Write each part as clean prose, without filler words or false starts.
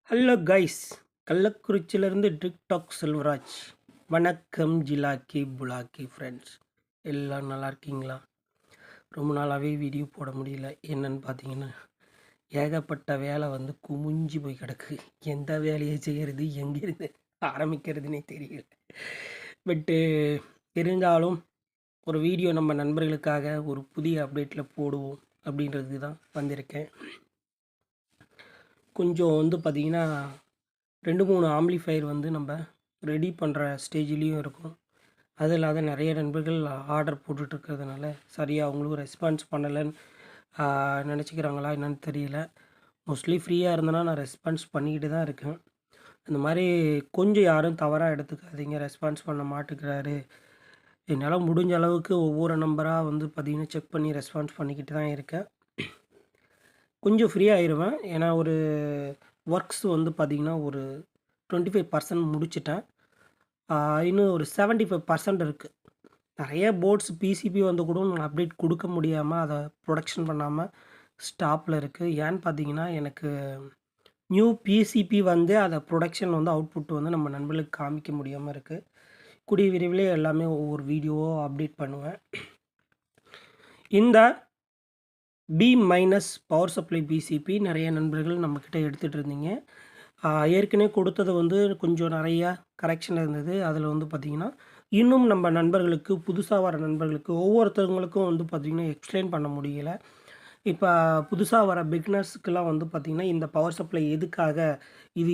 Hello guys, கள்ளக்குறிச்சியிலேருந்து TikTok Selvaraj. வணக்கம் ஜிலாக்கி புலாக்கி ஃப்ரெண்ட்ஸ், எல்லாம் நல்லா இருக்கீங்களா? ரொம்ப நாளாகவே வீடியோ போட முடியல. என்னன்னு பார்த்தீங்கன்னா, ஏகப்பட்ட வேலை வந்து குமிஞ்சு போய் கிடக்கு. எந்த வேலையை செய்கிறது, எங்கேருந்து ஆரம்பிக்கிறதுனே தெரியல. பட்டு இருந்தாலும் ஒரு வீடியோ நம்ம நண்பர்களுக்காக ஒரு புதிய அப்டேட்டில் போடுவோம் அப்படின்றதுக்கு தான் வந்திருக்கேன். கொஞ்சம் வந்து பார்த்திங்கன்னா 2-3 ஆம்ப்ளிஃபையர் வந்து நம்ம ரெடி பண்ணுற ஸ்டேஜ்லேயும் இருக்கும். அது இல்லாத நிறைய நண்பர்கள் ஆர்டர் போட்டுட்ருக்கிறதுனால சரியாக அவங்களும் ரெஸ்பான்ஸ் பண்ணலைன்னு நினச்சிக்கிறாங்களா என்னன்னு தெரியல. மோஸ்ட்லி ஃப்ரீயாக இருந்தேன்னா நான் ரெஸ்பான்ஸ் பண்ணிக்கிட்டு தான் இருக்கேன். இந்த மாதிரி கொஞ்சம் யாரும் தவறாக எடுத்துக்காதீங்க. ரெஸ்பான்ஸ் பண்ண மாட்டேங்கிறாரு. என்னால் முடிஞ்ச அளவுக்கு ஒவ்வொரு நம்பராக வந்து பார்த்திங்கன்னா செக் பண்ணி ரெஸ்பான்ஸ் பண்ணிக்கிட்டு தான் இருக்கேன். கொஞ்சம் ஃப்ரீ ஆயிடுவேன். ஏன்னா ஒரு ஒர்க்ஸ் வந்து பார்த்திங்கன்னா ஒரு 25% முடிச்சிட்டேன். இன்னும் ஒரு 75% இருக்குது. நிறைய போர்ட்ஸ் பிசிபி வந்து கூட நான் அப்டேட் கொடுக்க முடியாமல் அதை ப்ரொடக்ஷன் பண்ணாமல் ஸ்டாப்பில் இருக்குது. ஏன்னு பார்த்தீங்கன்னா எனக்கு நியூ பிசிபி வந்து அதை ப்ரொடக்ஷன் வந்து அவுட்புட் வந்து நம்ம நண்பர்களுக்கு காமிக்க முடியாமல் இருக்குது. கூடிய விரைவில் எல்லாமே ஒவ்வொரு வீடியோவோ அப்டேட் பண்ணுவேன். இந்த B minus power supply PCB நிறைய நண்பர்கள் நம்மக்கிட்ட எடுத்துகிட்டு இருந்தீங்க. ஏற்கனவே கொடுத்தது வந்து கொஞ்சம் நிறையா கரெக்ஷன் இருந்தது. அதில் வந்து பார்த்திங்கன்னா இன்னும் நம்ம நண்பர்களுக்கு புதுசாக வர நண்பர்களுக்கு ஒவ்வொருத்தவங்களுக்கும் வந்து பார்த்திங்கன்னா எக்ஸ்பிளைன் பண்ண முடியலை. இப்போ புதுசாக வர பிகினர்ஸுக்கெல்லாம் வந்து பார்த்திங்கன்னா இந்த பவர் சப்ளை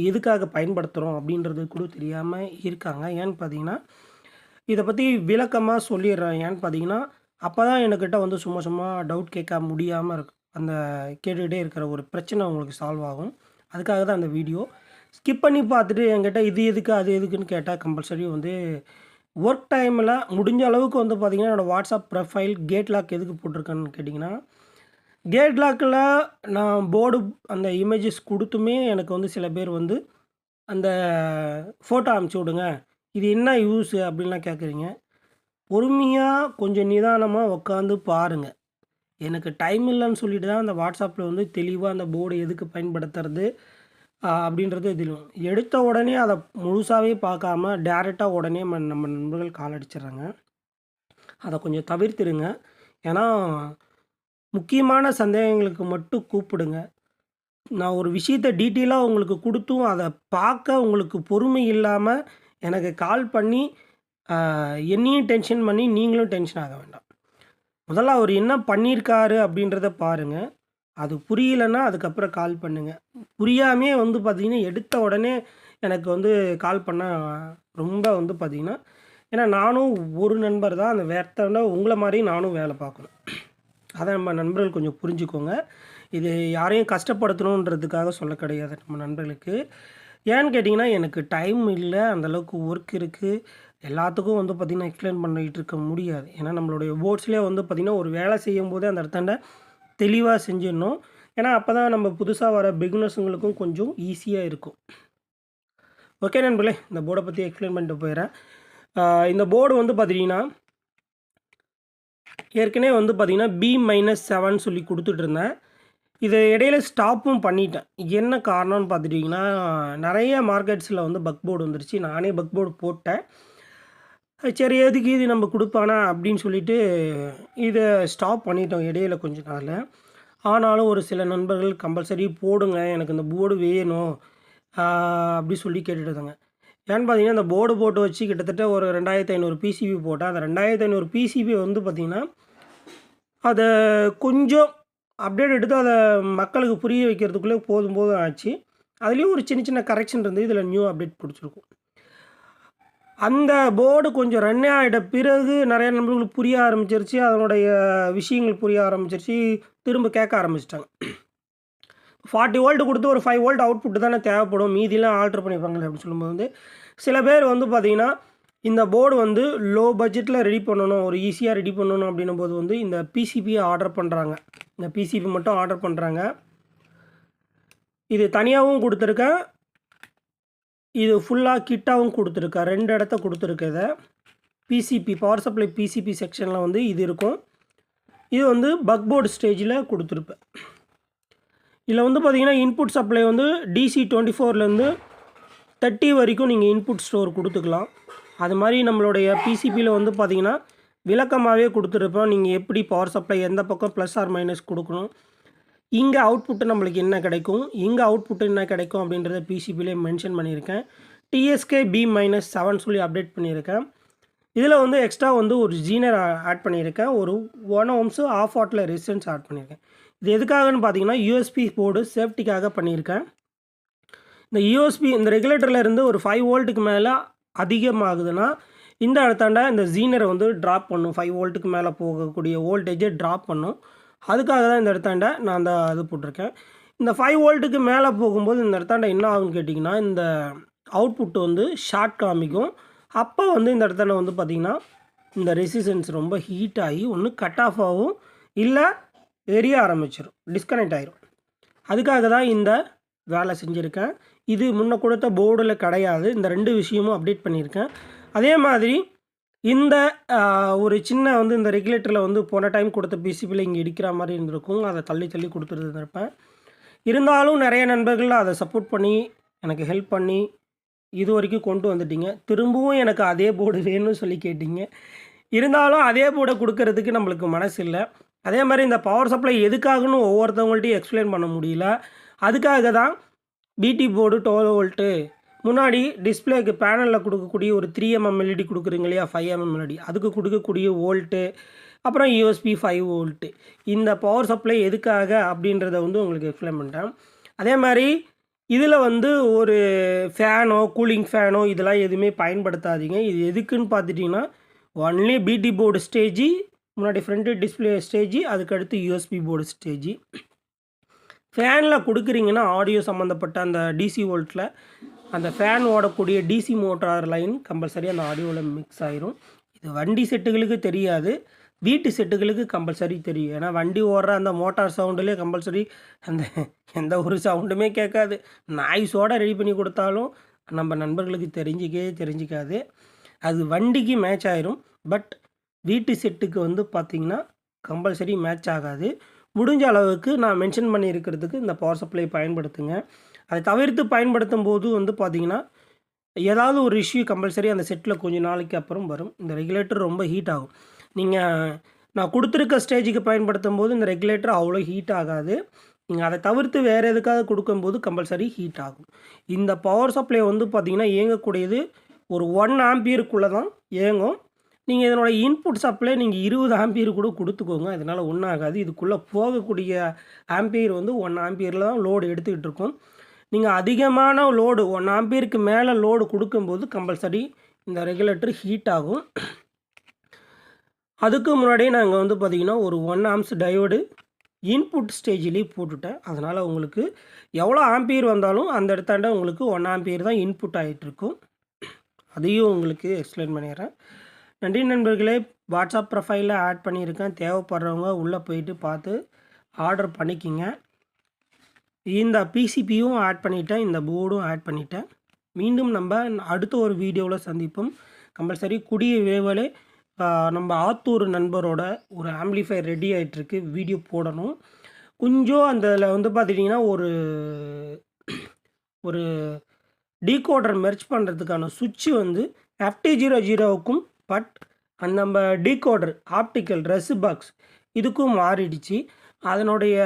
எதுக்காக பயன்படுத்துகிறோம் அப்படின்றது கூட தெரியாமல் இருக்காங்க. ஏன்னு பார்த்திங்கன்னா இதை பற்றி விளக்கமாக சொல்லிடுறேன். ஏன்னு பார்த்தீங்கன்னா அப்போ தான் என்கிட்ட வந்து சும்மா டவுட் கேட்க முடியாமல் இருக்கும். அந்த கேட்டுக்கிட்டே இருக்கிற ஒரு பிரச்சனை உங்களுக்கு சால்வ் ஆகும். அதுக்காக தான் அந்த வீடியோ ஸ்கிப் பண்ணி பார்த்துட்டு என்கிட்ட இது எதுக்கு அது எதுக்குன்னு கேட்டால் கம்பல்சரி வந்து ஒர்க் டைமில் முடிஞ்ச அளவுக்கு வந்து பார்த்திங்கன்னா என்னோடய வாட்ஸ்அப் ப்ரொஃபைல் கேட் லாக் எதுக்கு போட்டிருக்கேன்னு கேட்டிங்கன்னா, கேட் லாக்கில் நான் போர்டு அந்த இமேஜஸ் கொடுத்துமே எனக்கு வந்து சில பேர் வந்து அந்த ஃபோட்டோ அனுப்பிச்சி விடுங்க, இது என்ன யூஸு அப்படின்லாம் கேட்குறீங்க. பொறுமையாக கொஞ்சம் நிதானமாக உட்காந்து பாருங்கள். எனக்கு டைம் இல்லைன்னு சொல்லிட்டு தான் அந்த வாட்ஸ்அப்பில் வந்து தெளிவாக அந்த போர்டு எதுக்கு பயன்படுத்துறது அப்படின்றது தெரியும். எடுத்த உடனே அதை முழுசாகவே பார்க்காம டேரெக்டாக உடனே நம்ம நண்பர்கள் கால் அடிச்சிடுறாங்க. அதை கொஞ்சம் தவிர்த்துடுங்க. ஏன்னா முக்கியமான சந்தேகங்களுக்கு மட்டும் கூப்பிடுங்க. நான் ஒரு விஷயத்தை டீட்டெயிலாக உங்களுக்கு கொடுத்தும் அதை பார்க்க உங்களுக்கு பொறுமை இல்லாமல் எனக்கு கால் பண்ணி என்னையும் டென்ஷன் பண்ணி நீங்களும் டென்ஷன் ஆக வேண்டாம். முதல்ல அவர் என்ன பண்ணியிருக்காரு அப்படின்றத பாருங்கள். அது புரியலைன்னா அதுக்கப்புறம் கால் பண்ணுங்கள். புரியாமே வந்து பார்த்திங்கன்னா எடுத்த உடனே எனக்கு வந்து கால் பண்ண ரொம்ப வந்து பார்த்திங்கன்னா, ஏன்னா நானும் ஒரு நண்பர் தான். அந்த வேர்த்தோட உங்களை மாதிரி நானும் வேலை பார்க்கணும். அதை நம்ம நண்பர்கள் கொஞ்சம் புரிஞ்சுக்கோங்க. இது யாரையும் கஷ்டப்படுத்தணுன்றதுக்காக சொல்ல கிடையாது நம்ம நண்பர்களுக்கு. ஏன்னு கேட்டிங்கன்னா எனக்கு டைம் இல்லை, அந்தளவுக்கு ஒர்க் இருக்குது. எல்லாத்துக்கும் வந்து பார்த்திங்கன்னா எக்ஸ்பிளைன் பண்ணிகிட்டு இருக்க முடியாது. ஏன்னா நம்மளுடைய போர்ட்ஸ்லேயே வந்து பார்த்திங்கன்னா ஒரு வேலை செய்யும்போதே அந்த இடத்தாண்ட தெளிவாக செஞ்சிடணும். ஏன்னா அப்போ தான் நம்ம புதுசாக வர பிகினர்ஸுங்களுக்கும் கொஞ்சம் ஈஸியாக இருக்கும். ஓகே நண்பர்களே, இந்த போர்டை பற்றி எக்ஸ்பிளைன் பண்ணிட்டு போயிடுறேன். இந்த போர்டு வந்து பார்த்திங்கன்னா ஏற்கனவே வந்து பார்த்திங்கன்னா B-7 சொல்லி கொடுத்துட்ருந்தேன். இதை இடையில ஸ்டாப்பும் பண்ணிட்டேன். என்ன காரணம்னு பார்த்துட்டிங்கன்னா நிறைய மார்க்கெட்ஸில் வந்து பக் போர்டு வந்துருச்சு. நானே பக் போர்டு போட்டேன். சரி எதுக்கு இது நம்ம கொடுப்பானா அப்படின்னு சொல்லிட்டு இதை ஸ்டாப் பண்ணிட்டோம் இடையில கொஞ்ச நாள். ஆனாலும் ஒரு சில நண்பர்கள் கம்பல்சரி போடுங்க, எனக்கு இந்த போர்டு வேணும் அப்படி சொல்லி கேட்டுட்டு இருந்தாங்க. ஏன்னு பார்த்தீங்கன்னா இந்த போர்டு போட்டு வச்சு கிட்டத்தட்ட ஒரு 2500 பிசிபி போட்டேன். அந்த 2500 பிசிபி வந்து பார்த்திங்கன்னா அதை கொஞ்சம் அப்டேட் எடுத்து அதை மக்களுக்கு புரிய வைக்கிறதுக்குள்ளே போதும் ஆச்சு. அதுலேயும் ஒரு சின்ன கரெக்ஷன் இருந்தது. இதில் நியூ அப்டேட் பிடிச்சிருக்கும். அந்த போர்டு கொஞ்சம் ரன் ஆகிட்ட பிறகு நிறைய நண்பர்களுக்கு புரிய ஆரம்பிச்சிருச்சு. அதனுடைய விஷயங்கள் புரிய ஆரம்பிச்சிருச்சு. திரும்ப கேட்க ஆரம்பிச்சிட்டாங்க. 40 வோல்ட் கொடுத்து ஒரு 5 வோல்ட் அவுட்புட்டு தானே தேவைப்படும், மீதிலாம் ஆல்ட்ரு பண்ணிப்பாங்களே அப்படின்னு சொல்லும்போது வந்து சில பேர் வந்து பார்த்திங்கன்னா இந்த போர்டு வந்து லோ பட்ஜெட்டில் ரெடி பண்ணணும், ஒரு ஈஸியாக ரெடி பண்ணணும் அப்படின்னும் போது வந்து இந்த பிசிபியை ஆர்டர் பண்ணுறாங்க. இந்த பிசிபி மட்டும் ஆர்டர் பண்ணுறாங்க. இது தனியாகவும் கொடுத்துருக்கேன், இது ஃபுல்லாக கிட்டாகவும் கொடுத்துருக்கேன். 2 இடத்த கொடுத்துருக்கேன். இதை பிசிபி பவர் சப்ளை பிசிபி செக்ஷனில் வந்து இது இருக்கும். இது வந்து பக் போர்டு ஸ்டேஜில் கொடுத்துருப்பேன். இதில் வந்து பார்த்தீங்கன்னா இன்புட் சப்ளை வந்து DC 24லேருந்து 30 வரைக்கும் நீங்கள் இன்புட் ஸ்டோர் கொடுத்துக்கலாம். அது மாதிரி நம்மளுடைய பிசிபியில் வந்து பார்த்தீங்கன்னா விளக்கமாகவே கொடுத்துருப்போம். நீங்கள் எப்படி பவர் சப்ளை எந்த பக்கம் ப்ளஸ் ஆர் மைனஸ் கொடுக்கணும், இங்கே அவுட்புட்டு நம்மளுக்கு என்ன கிடைக்கும், இங்கே அவுட்புட்டு என்ன கிடைக்கும் அப்படின்றத பிசிபிலே மென்ஷன் பண்ணியிருக்கேன். TSK B-7 சொல்லி அப்டேட் பண்ணியிருக்கேன். இதில் வந்து எக்ஸ்ட்ரா வந்து ஒரு ஜீனர் ஆட் பண்ணியிருக்கேன். ஒரு 1 ohms ஆஃப் வாட்டில் ரெசிஸ்டன்ஸ் ஆட் பண்ணியிருக்கேன். இது எதுக்காகன்னு பார்த்தீங்கன்னா USB போர்டு சேஃப்டிக்காக பண்ணியிருக்கேன். இந்த USB இந்த ரெகுலேட்டரில் இருந்து ஒரு 5 வோல்ட்டுக்கு மேலே அதிகமாகுதுன்னா இந்த இடத்தாண்ட இந்த ஜீனரை வந்து ட்ராப் பண்ணும். 5 வோல்ட்டுக்கு மேலே போகக்கூடிய வோல்டேஜை ட்ராப் பண்ணும். அதுக்காக தான் இந்த இடத்தாண்ட நான் அந்த இது போட்டிருக்கேன். இந்த 5 வோல்ட்டுக்கு மேலே போகும்போது இந்த இடத்தாண்ட என்ன ஆகுன்னு கேட்டிங்கன்னா இந்த அவுட்புட் வந்து ஷார்ட் காமிக்கும். அப்போ வந்து இந்த இடத்துல வந்து பார்த்திங்கன்னா இந்த ரெசிஸ்டன்ஸ் ரொம்ப ஹீட் ஆகி ஒன்று கட் ஆஃப் ஆகும், இல்லை எரிய ஆரம்பிச்சிடும், டிஸ்கனெக்ட் ஆகிரும். அதுக்காக தான் இந்த வேலை செஞ்சுருக்கேன். இது முன்ன கொடுத்த போர்டில் கிடையாது. இந்த 2 விஷயமும் அப்டேட் பண்ணியிருக்கேன். அதே மாதிரி இந்த ஒரு சின்ன வந்து இந்த ரெகுலேட்டரில் வந்து போன டைம் கொடுத்த பிசிபியில் இங்கே இடிக்கிற மாதிரி இருந்திருக்கும். அதை தள்ளி தள்ளி கொடுத்துருந்துருப்பேன். இருந்தாலும் நிறைய நண்பர்கள் அதை சப்போர்ட் பண்ணி எனக்கு ஹெல்ப் பண்ணி இது வரைக்கும் கொண்டு வந்துட்டீங்க. திரும்பவும் எனக்கு அதே போர்டு வேணும்னு சொல்லி கேட்டிங்க. இருந்தாலும் அதே போர்டை கொடுக்கறதுக்கு நம்மளுக்கு மனசு இல்லை. அதே மாதிரி இந்த பவர் சப்ளை எதுக்காகன்னு ஒவ்வொருத்தவங்கள்ட்டையும் எக்ஸ்பிளைன் பண்ண முடியல. அதுக்காக தான் பிடி போர்டு 12 வோல்ட்டு முன்னாடி டிஸ்பிளேக்கு பேனலில் கொடுக்கக்கூடிய ஒரு 3mm LED கொடுக்குறீங்க இல்லையா, 5mm LED அதுக்கு கொடுக்கக்கூடிய வோல்ட்டு, அப்புறம் USB 5 வோல்ட்டு. இந்த பவர் சப்ளை எதுக்காக அப்படின்றத வந்து உங்களுக்கு எக்ஸ்பிளைன் பண்ணிட்டேன். அதே மாதிரி இதில் வந்து ஒரு ஃபேனோ கூலிங் ஃபேனோ இதெல்லாம் எதுவுமே பயன்படுத்தாதீங்க. இது எதுக்குன்னு பார்த்துட்டிங்கன்னா ஒன்லி பிடி போர்டு ஸ்டேஜி, முன்னாடி ஃப்ரண்ட்டு டிஸ்பிளே ஸ்டேஜி, அதுக்கடுத்து USB போர்டு ஸ்டேஜி. ஃபேனில் கொடுக்குறீங்கன்னா ஆடியோ சம்மந்தப்பட்ட அந்த DC வோல்ட்டில் அந்த ஃபேன் ஓடக்கூடிய DC மோட்டார் லைன் கம்பல்சரி அந்த ஆடியோவில் மிக்ஸ் ஆயிரும். இது வண்டி செட்டுகளுக்கு தெரியாது, வீட்டு செட்டுகளுக்கு கம்பல்சரி தெரியும். ஏன்னா வண்டி ஓடுற அந்த மோட்டார் சவுண்டுலேயே கம்பல்சரி அந்த எந்த ஒரு சவுண்டுமே கேட்காது. நாய்ஸோடு ரெடி பண்ணி கொடுத்தாலும் நம்ம நண்பர்களுக்கு தெரிஞ்சிக்காது. அது வண்டிக்கு மேட்ச் ஆயிரும். பட் வீட்டு செட்டுக்கு வந்து பார்த்திங்கன்னா கம்பல்சரி மேட்ச் ஆகாது. முடிஞ்ச அளவுக்கு நான் மென்ஷன் பண்ணியிருக்கிறதுக்கு இந்த பவர் சப்ளை பயன்படுத்துங்க. அதை தவிர்த்து பயன்படுத்தும் போது வந்து பார்த்திங்கன்னா ஏதாவது ஒரு இஷ்யூ கம்பல்சரி அந்த செட்டில் கொஞ்சம் நாளைக்கு அப்புறம் வரும். இந்த ரெகுலேட்டர் ரொம்ப ஹீட் ஆகும். நீங்கள் நான் கொடுத்துருக்க ஸ்டேஜுக்கு பயன்படுத்தும் போது இந்த ரெகுலேட்டர் அவ்வளோ ஹீட் ஆகாது. நீங்கள் அதை தவிர்த்து வேறு எதுக்காக கொடுக்கும்போது கம்பல்சரி ஹீட் ஆகும். இந்த பவர் சப்ளை வந்து பார்த்திங்கன்னா இயங்கக்கூடியது ஒரு 1 ஆம்பியருக்குள்ளே தான் இயங்கும். நீங்கள் இதனோட இன்புட் சப்ளை நீங்கள் 20 ஆம்பியர் கூட கொடுத்துக்கோங்க, அதனால் ஒன்றும் ஆகாது. இதுக்குள்ளே போகக்கூடிய ஆம்பியர் வந்து 1 ஆம்பியரில் தான் லோடு எடுத்துக்கிட்டு இருக்கும். நீங்கள் அதிகமான லோடு 1 ஆம்பியருக்கு மேலே லோடு கொடுக்கும்போது கம்பல்சரி இந்த ரெகுலேட்டர் ஹீட் ஆகும். அதுக்கு முன்னாடியே நாங்கள் வந்து பார்த்திங்கன்னா ஒரு 1 ஆம்ஸ் டயோடு இன்புட் ஸ்டேஜ்லேயே போட்டுவிட்டேன். அதனால் உங்களுக்கு எவ்வளோ ஆம்பியர் வந்தாலும் அந்த இடத்தாண்ட உங்களுக்கு 1 ஆம்பியர் தான் இன்புட் ஆகிட்டுருக்கும். அதையும் உங்களுக்கு எக்ஸ்பிளைன் பண்ணிடுறேன். நன்றி நண்பர்களே. வாட்ஸ்அப் ப்ரொஃபைலில் ஆட் பண்ணியிருக்கேன். தேவைப்படுறவங்க உள்ளே போயிட்டு பார்த்து ஆர்டர் பண்ணிக்கிங்க. இந்த பிசிபியும் ஆட் பண்ணிட்டேன், இந்த போர்டும் ஆட் பண்ணிட்டேன். மீண்டும் நம்ம அடுத்த ஒரு வீடியோவில் சந்திப்போம். கம்பல்சரி கூடிய விரைவிலே நம்ம ஆத்தூர் நண்பரோட ஒரு ஆம்பிளிஃபையர் ரெடி ஆகிட்டுருக்கு, வீடியோ போடணும். கொஞ்சம் அதில் வந்து பார்த்துட்டிங்கன்னா ஒரு டீகோடர் மெர்ச் பண்ணுறதுக்கான சுவிட்சு வந்து FT00க்கும் பட் அந்த நம்ம டீகோடர் ஆப்டிக்கல் ரெஸ் பாக்ஸ் இதுக்கும் மாறிடுச்சு. அதனுடைய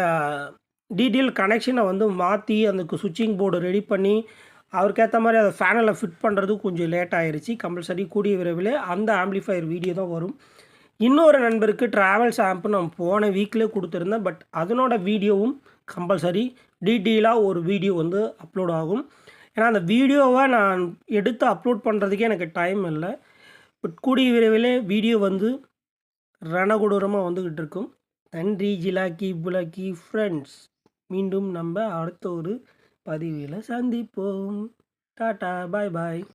டீட்டெயில் கனெக்ஷனை வந்து மாற்றி அதுக்கு சுவிட்சிங் போர்டு ரெடி பண்ணி அவருக்கேற்ற மாதிரி அதை ஃபேனில் ஃபிட் பண்ணுறது கொஞ்சம் லேட் ஆகிடுச்சு. கம்பல்சரி கூடிய விரைவில் அந்த ஆம்பிளிஃபையர் வீடியோ தான் வரும். இன்னொரு நண்பருக்கு ட்ராவல்ஸ் ஆம்ப்பு நான் போன வீக்கில் கொடுத்துருந்தேன். பட் அதனோட வீடியோவும் கம்பல்சரி டீட்டெயிலாக ஒரு வீடியோ வந்து அப்லோட் ஆகும். ஏன்னா அந்த வீடியோவை நான் எடுத்து அப்லோட் பண்ணுறதுக்கே எனக்கு டைம் இல்லை. பட் கூடிய விரைவில் வீடியோ வந்து ரணகொடூரமாக வந்துக்கிட்டு இருக்கும். நன்றி ஜிலாக்கி புலாக்கி ஃப்ரெண்ட்ஸ். மீண்டும் நம்ம அடுத்த ஒரு பதிவில் சந்திப்போம். டாட்டா பாய் பாய்.